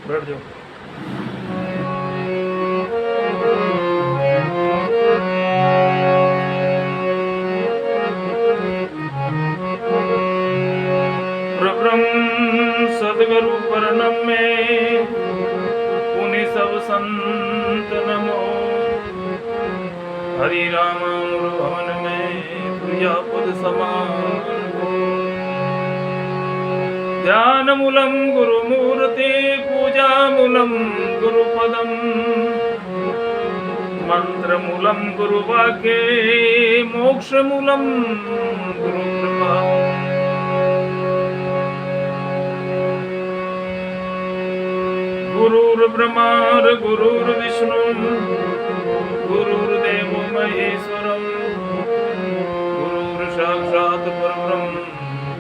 बैठ जाओ। प्रब्रह्म सदगुरु परनम में पुनि सब संत नमो। हरि राम भवन में प्रिया पद समान। ध्यान मूलम गुरुमूर्ति पूजा मूलम गुरुपदम। मंत्र मूलम गुरुवाक्ये मोक्ष मूलम गुरुकृपा। गुरुर्ब्रह्मा गुरुर्विष्णु गुरुर्देवो महेश्वरम् गुरुर्साक्षात् परब्रह्म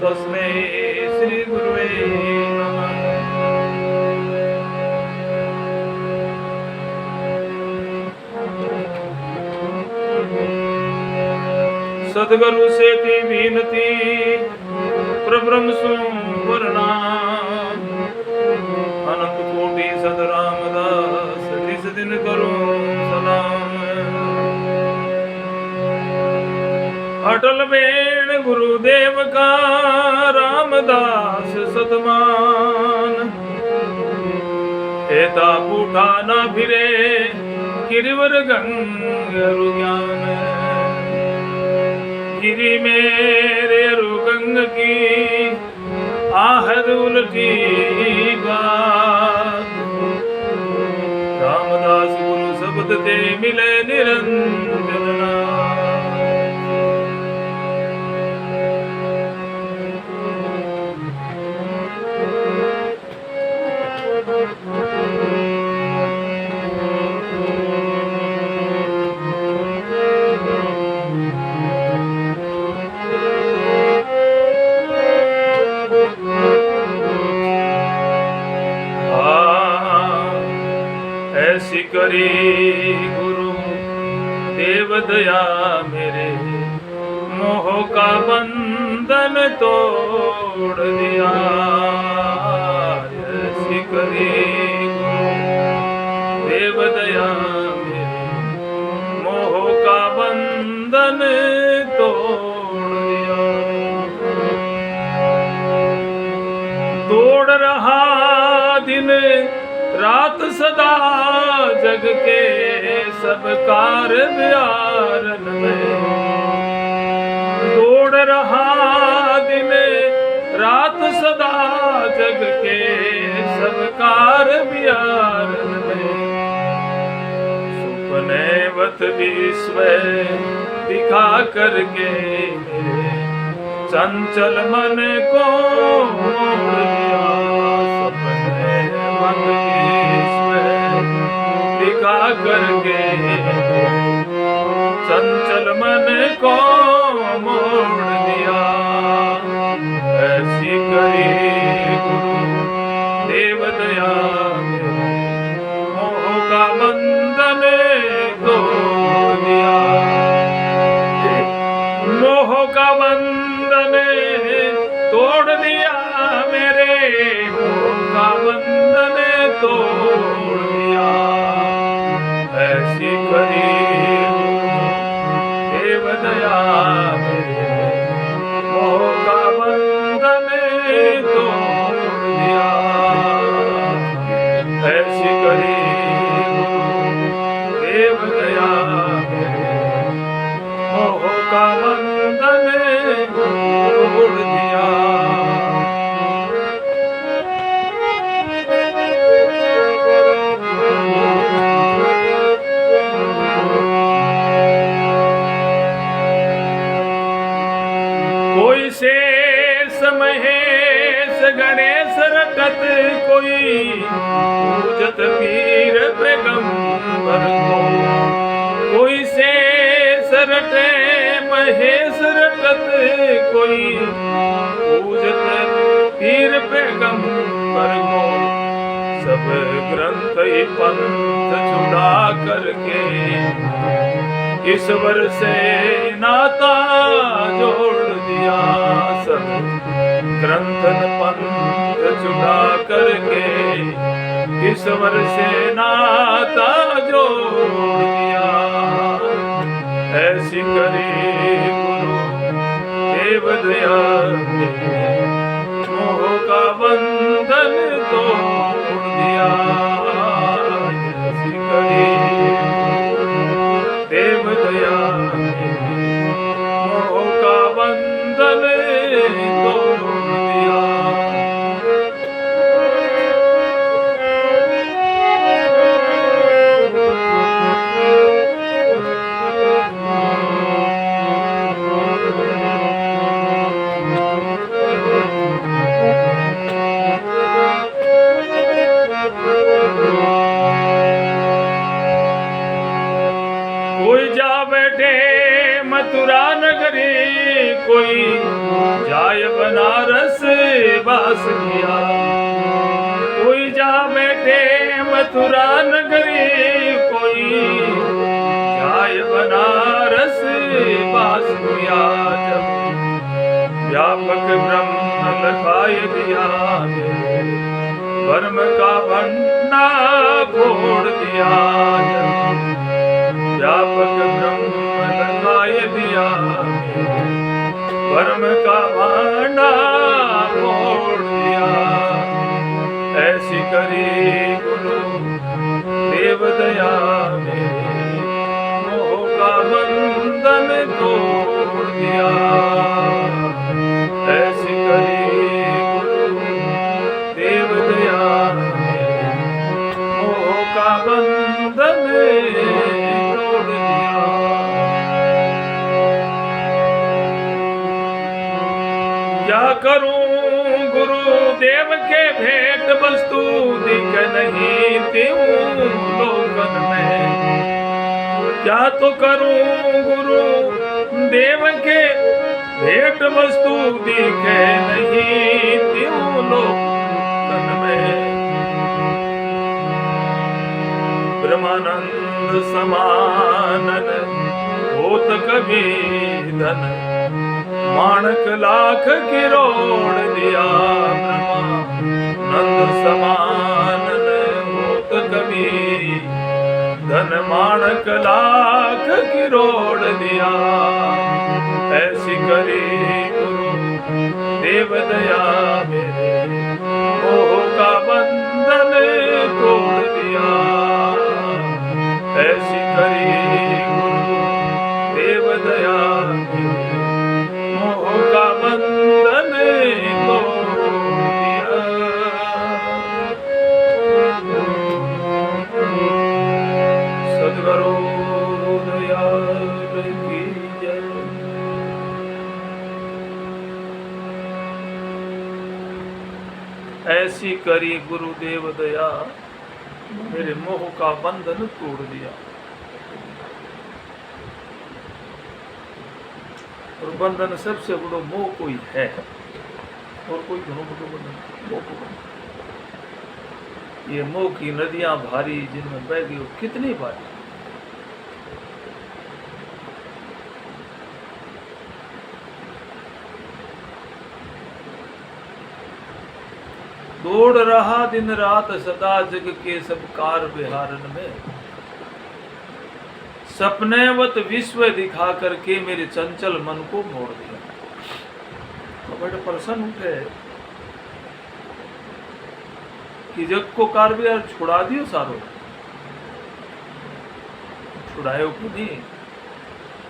तस्मै श्री गुरुवे नमः। सदगुरु से थी विनती प्रब्रह्म सो प्रणाम। अनंत कोटि सद रामदास जिस दिन करो सलाम। अटल बेण गुरुदेव का रामदास सतमान। एता पूठा न फिरे गिरिवर गंगरु ज्ञान। गिरि मेरे रुगंग की आहद उलटी बात। रामदास गुरु शब्द ते मिले निरंजन नाथ। ऐसी करी गुरु देव दया मेरे मोह का बंधन तोड़ दिया। ऐसी करी गुरु देव दया मेरे मोह का बंधन तोड़ दिया। तोड़ रहा दिन रात सदा जग के सब कार्य व्यारन में। दौड़ रहा दिन रात सदा जग के सब कार्य व्यारन में। सुपने वत विश्व दिखा करके मेरे चंचल मन को मोड़ दिया। सपने वत दिखा करके चंचल मन को मोड़ दिया। ऐसी करी गुरु देव दया मोह का बंधन तोड़ दिया। मोह का बंधन तोड़ दिया मेरे मोह का बंधन तोड़ दिया। ऐसी करी देव दया मेरे मोह का बंधन तोड़ दिया। ऐसी करी देव दया मेरे मोह का बंधन तोड़ दिया। कोई शेष महेश गणेश रटत कोई पूजत पीर पैगंबर को। कोई शेष रटे महेश रटत कोई पूजत पीर पैगंबर को। सब ग्रंथ पंथ छुड़ा करके ईश्वर से नाता जोड़ दिया। सब ग्रंथन पंथ छुड़ा करके ईश्वर से नाता जोड़ दिया। ऐसी करी गुरु देव दया, मोह का बंधन तोड़ दिया। ऐसी करी देव दया, मोह का बंधन तोड़ दिया। कोई जा बैठे मथुरा नगरी, कोई जाय बनारस वास किया। कोई जा बैठे मथुरा नगरी, कोई जाय बनारस वास किया। जब व्यापक ब्रह्म लखाय दिया, धर्म का भंडा फोड़ दिया। व्यापक ब्रह्म लगाय दिया, धर्म का भांडा फोड़ दिया। ऐसी करी गुरु देव दया, मेरे मोह का बंधन तोड़ दिया। ऐसी करी गुरु देव दया, मेरे मोह का बंधन क्या करूं गुरुदेव के भेंट वस्तु दिख नहीं त्यों लोकन में। क्या तो करूं गुरुदेव के भेंट वस्तु दिखे नहीं त्यों लोकन में। ब्रह्मानंद समानन होत कभी धन, माणक लाख किरोड़ दिया। ब्रह्मानंद समान होत कभी धन, माणक लाख किरोड़ दिया। ऐसी करी गुरु देव दया, मेरे मोह का बंधन तोड़ दिया। ऐसी करी गुरु देव दया, मोह का बंधन तोड़ दिया। सद्गुरु दयाल की जय। ऐसी करी गुरुदेव दया, मेरे मोह का बंधन तोड़ दिया। और बंधन सबसे बड़ो मोह कोई है, और कोई घणो बड़ो बंधन मोह को। ये मोह की नदियां भारी, जिनमें बह गई कितनी भारी। दौड़ रहा दिन रात सदा जग के सब कार विहारन में। सपनेवत विश्व दिखा करके मेरे चंचल मन को मोड़ दिया। तो बड़े प्रसन्न उठे कि जग को कार विहार छुड़ा दियो सारो। छुड़ायो को नहीं,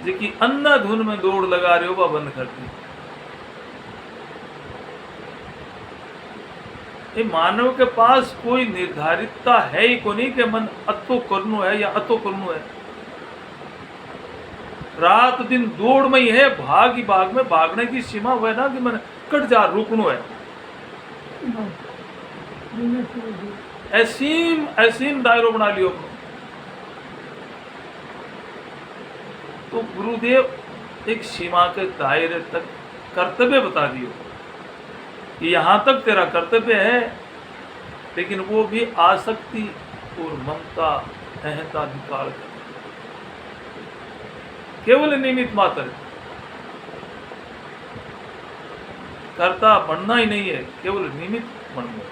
जी अंधाधुन में दौड़ लगा रहे हो वह बंद कर दी। ये मानव के पास कोई निर्धारितता है ही को नहीं कि मन अतो करनो है या अतो करनो है। रात दिन दौड़ में ही है, भाग ही भाग में। भागने की सीमा हुआ है ना कि मन कट जा, रुकनो है। ऐसीम दायरो बना लियो। तो गुरुदेव एक सीमा के दायरे तक कर्तव्य बता दियो कि यहां तक तेरा कर्तव्य है, लेकिन वो भी आसक्ति और ममता अहंता निकाल कर केवल निमित्त मात्र। कर्ता बनना ही नहीं है, केवल निमित्त बनना।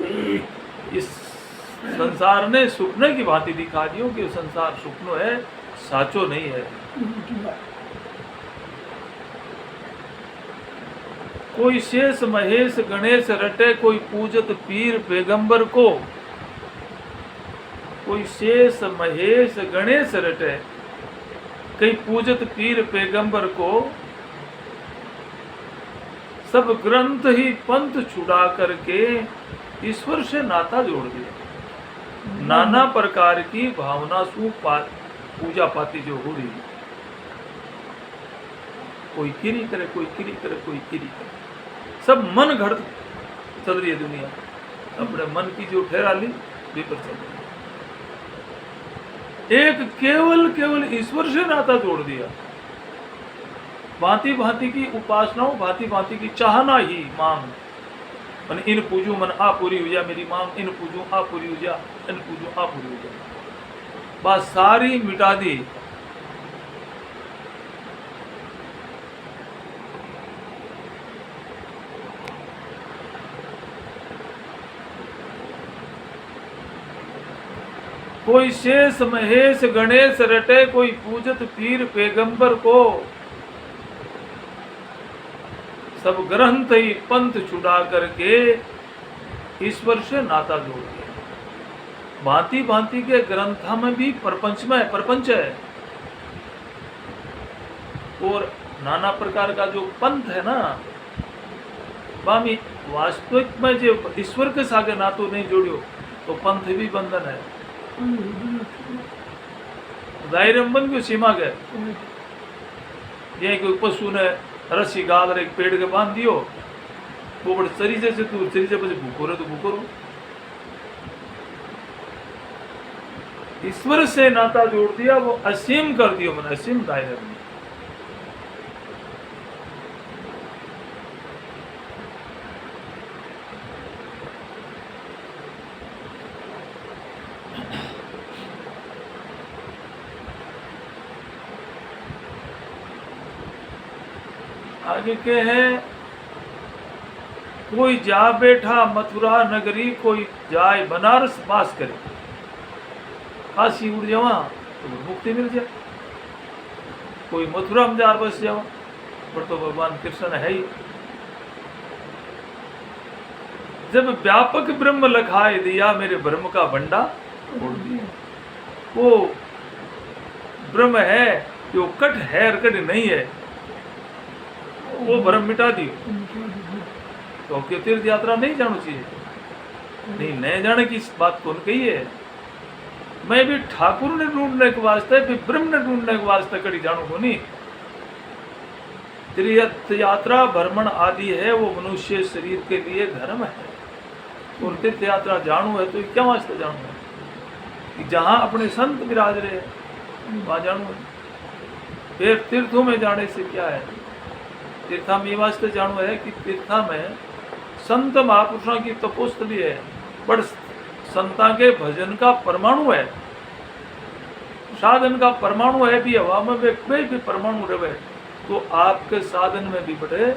इस संसार ने सुपने की भांति दिखा दियो कि संसार सुपनो है, साचो नहीं है। कोई शेष महेश गणेश रटे, कोई पूजत पीर पैगंबर को। कोई शेष महेश गणेश रटे, कई पूजत पीर पैगंबर को। सब ग्रंथ ही पंथ छुड़ा करके ईश्वर से नाता जोड़ दिया। नाना प्रकार की भावना सु पूजा पाती जो हो रही, कोई किरी करे, कोई किरी करे, कोई किरी करे, सब मन घड़त चल रही है दुनिया। अपने मन की जो ठहरा ली विपर चल रही, एक केवल ईश्वर से नाता जोड़ दिया। भांति भांति की उपासनाओं, भांति भांति की चाहना ही मांग। मन इन पूजू मन आ पूरी हो जा मेरी मांग, इन पूजू आ पूरी हो जा, इन पूजू आ पूरी हो जा। बात सारी मिटा दी। कोई शेष महेश गणेश रटे, कोई पूजत पीर पैगंबर को। सब ग्रंथ ही पंथ छुड़ा करके ईश्वर से नाता जोड़ दिया। भांति भांति के ग्रंथ में भी प्रपंच है, और नाना प्रकार का जो पंथ है ना, बामी वास्तविक में जो ईश्वर के सागे नातो नहीं जोड़ियो तो पंथ भी बंधन है। दायरम बन गयो सीमा के। ये कोई पशु ने रस्सी गाल एक पेड़ के बांध दियो, वो बड़े चरीजे से तू चरीजे पे भूखो रहे तो भूखो रहो। ईश्वर से नाता जोड़ दिया, वो असीम कर दियो, मन असीम दायरे में। आगे के है, कोई जा बैठा मथुरा नगरी, कोई जाए बनारस वास करे। काशी उड़ जावा तो मुक्ति मिल जाए, कोई मथुरा में जार बस जावा, पर तो भगवान कृष्ण है ही। जब व्यापक ब्रह्म लखाए दिया, मेरे ब्रह्म का बंडा तोड़ दिया। वो ब्रह्म है जो कट है और कट नहीं है, वो भ्रम मिटा दियो। तो क्यों तीर्थ यात्रा नहीं जाना चाहिए? नहीं, नए जाने की बात कौन कही है? मैं भी ठाकुर ने ढूंढने के वास्ते, फिर ब्रह्म ने ढूंढने के वास्ते कड़ी जानू को नहीं। तीर्थ यात्रा भ्रमण आदि है, वो मनुष्य शरीर के लिए धर्म है। और तीर्थ यात्रा जानू है तो क्या वास्ते जानू है? कि जहाँ अपने संत विराज रहे वहाँ जानू है। फिर तीर्थों में जाने से क्या है? तीर्था में ये वास्ते जानू है कि तीर्था में संत महापुरुषों की तपोस्थली है, बट संता के भजन का परमाणु है, साधन का परमाणु है भी। हवा में भी परमाणु रहे तो आपके साधन में भी बड़े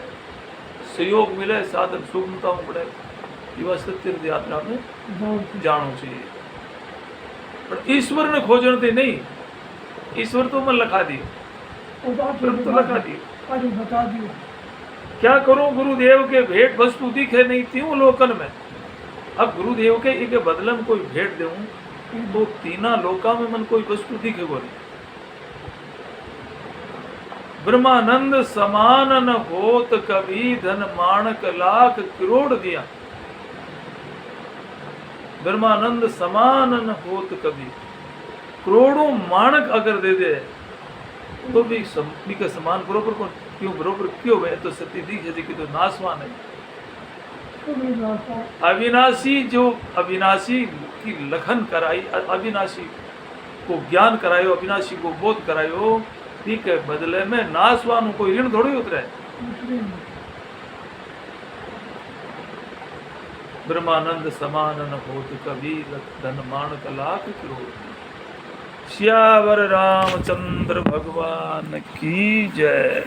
सहयोग मिले, साधन सुगमता में बढ़े। ये वास्ते तीर्थ यात्रा में जानो चाहिए। पर ईश्वर ने खोजने थे नहीं, ईश्वर तो मन लखा दी, तो लखा दी। बता दियो क्या करूं, गुरुदेव के भेंट वस्तु दिखे नहीं थी लोकन में। अब गुरुदेव के एक बदले में कोई भेंट दूं तो तीना लोका में मन कोई वस्तु दिखे बोली। ब्रह्मानंद समान न होत कभी, धन माणक लाख करोड़ दिया। ब्रह्मानंद समान न होत कभी, करोड़ों माणक अगर दे दे तो भी के समान बरोबर कौन? क्यों बरोबर क्यों है? तो सत्य दिखे थी कि तो नासवान है। अविनाशी, जो अविनाशी की लखन कराई, अविनाशी को ज्ञान करायो, अविनाशी को बोध करायो, ठीक है, बदले में नासवान कोई ऋण थोड़ी उतरे। ब्रह्मानंद समान न होत कभी, धन माणक लाख करोड़। श्यावर रामचंद्र भगवान की जय।